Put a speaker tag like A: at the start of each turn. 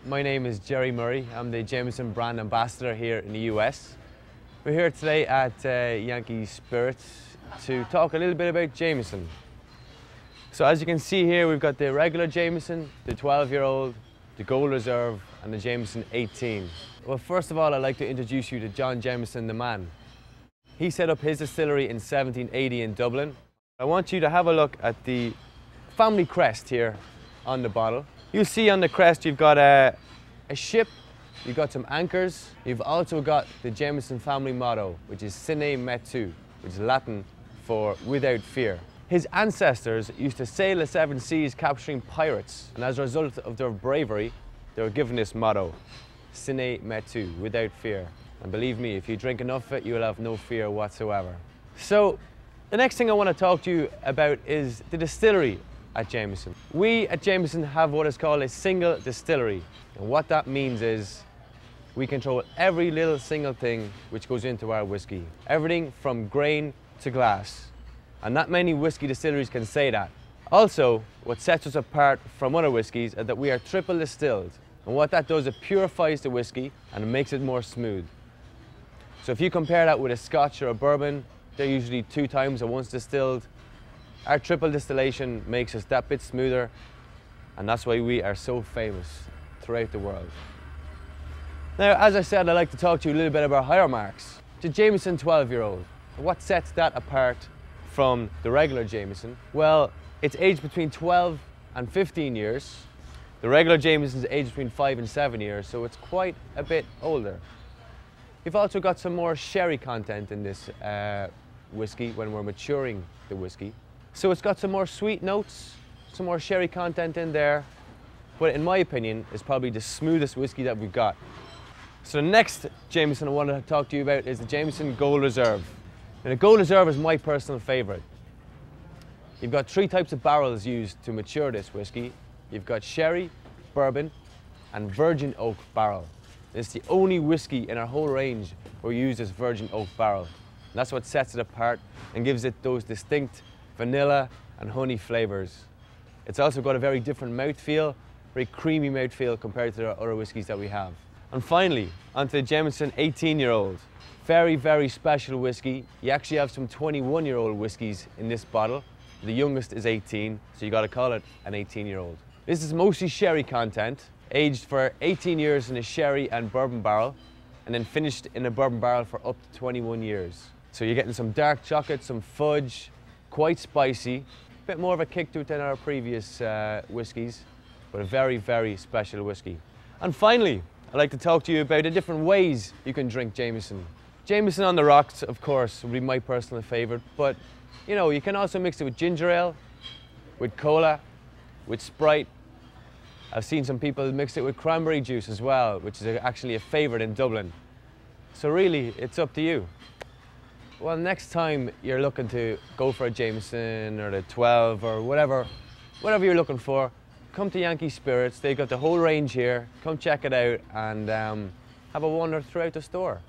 A: my name is Gerry Murray. I'm the Jameson brand ambassador here in the US. We're here today at Yankee Spirits to talk a little bit about Jameson. So as you can see here, we've got the regular Jameson, the 12-year-old, the Gold Reserve, and the Jameson 18. Well, first of all, I'd like to introduce you to John Jameson, the man. He set up his distillery in 1780 in Dublin. I want you to have a look at the family crest here on the bottle. You'll see on the crest you've got a ship, you've got some anchors, you've also got the Jameson family motto, which is Sine Metu, which is Latin for without fear. His ancestors used to sail the seven seas capturing pirates, and as a result of their bravery, they were given this motto, Sine Metu, without fear. And believe me, if you drink enough of it, you'll have no fear whatsoever. So, the next thing I want to talk to you about is the distillery at Jameson. We at Jameson have what is called a single distillery. And what that means is we control every little single thing which goes into our whiskey. Everything from grain to glass. And not many whiskey distilleries can say that. Also, what sets us apart from other whiskies is that we are triple distilled. And what that does, it purifies the whiskey and it makes it more smooth. So if you compare that with a Scotch or a bourbon, they're usually 2 times or once distilled. Our triple distillation makes us that bit smoother, and that's why we are so famous throughout the world. Now, as I said, I'd like to talk to you a little bit about higher marks. The Jameson 12-year-old. What sets that apart from the regular Jameson? Well, it's aged between 12 and 15 years. The regular Jameson is aged between 5 and 7 years, so it's quite a bit older. We've also got some more sherry content in this whiskey when we're maturing the whiskey. So it's got some more sweet notes, some more sherry content in there, but in my opinion, it's probably the smoothest whiskey that we've got. So the next Jameson I want to talk to you about is the Jameson Gold Reserve. Now the Gold Reserve is my personal favorite. You've got 3 types of barrels used to mature this whiskey. You've got sherry, bourbon, and virgin oak barrel. It's the only whiskey in our whole range where we use this virgin oak barrel. And that's what sets it apart and gives it those distinct vanilla and honey flavors. It's also got a very different mouthfeel, very creamy mouthfeel compared to the other whiskies that we have. And finally, onto the Jameson 18-year-old. Very, very special whiskey. You actually have some 21-year-old whiskies in this bottle. The youngest is 18, so you gotta call it an 18-year-old. This is mostly sherry content, aged for 18 years in a sherry and bourbon barrel, and then finished in a bourbon barrel for up to 21 years. So you're getting some dark chocolate, some fudge, quite spicy, a bit more of a kick to it than our previous whiskies, but a very, very special whiskey. And finally, I'd like to talk to you about the different ways you can drink Jameson. Jameson on the rocks, of course, would be my personal favorite, but you know, you can also mix it with ginger ale, with cola, with Sprite. I've seen some people mix it with cranberry juice as well, which is actually a favorite in Dublin. So really, it's up to you. Well, next time you're looking to go for a Jameson or the 12 or whatever you're looking for, come to Yankee Spirits. They've got the whole range here. Come check it out and have a wander throughout the store.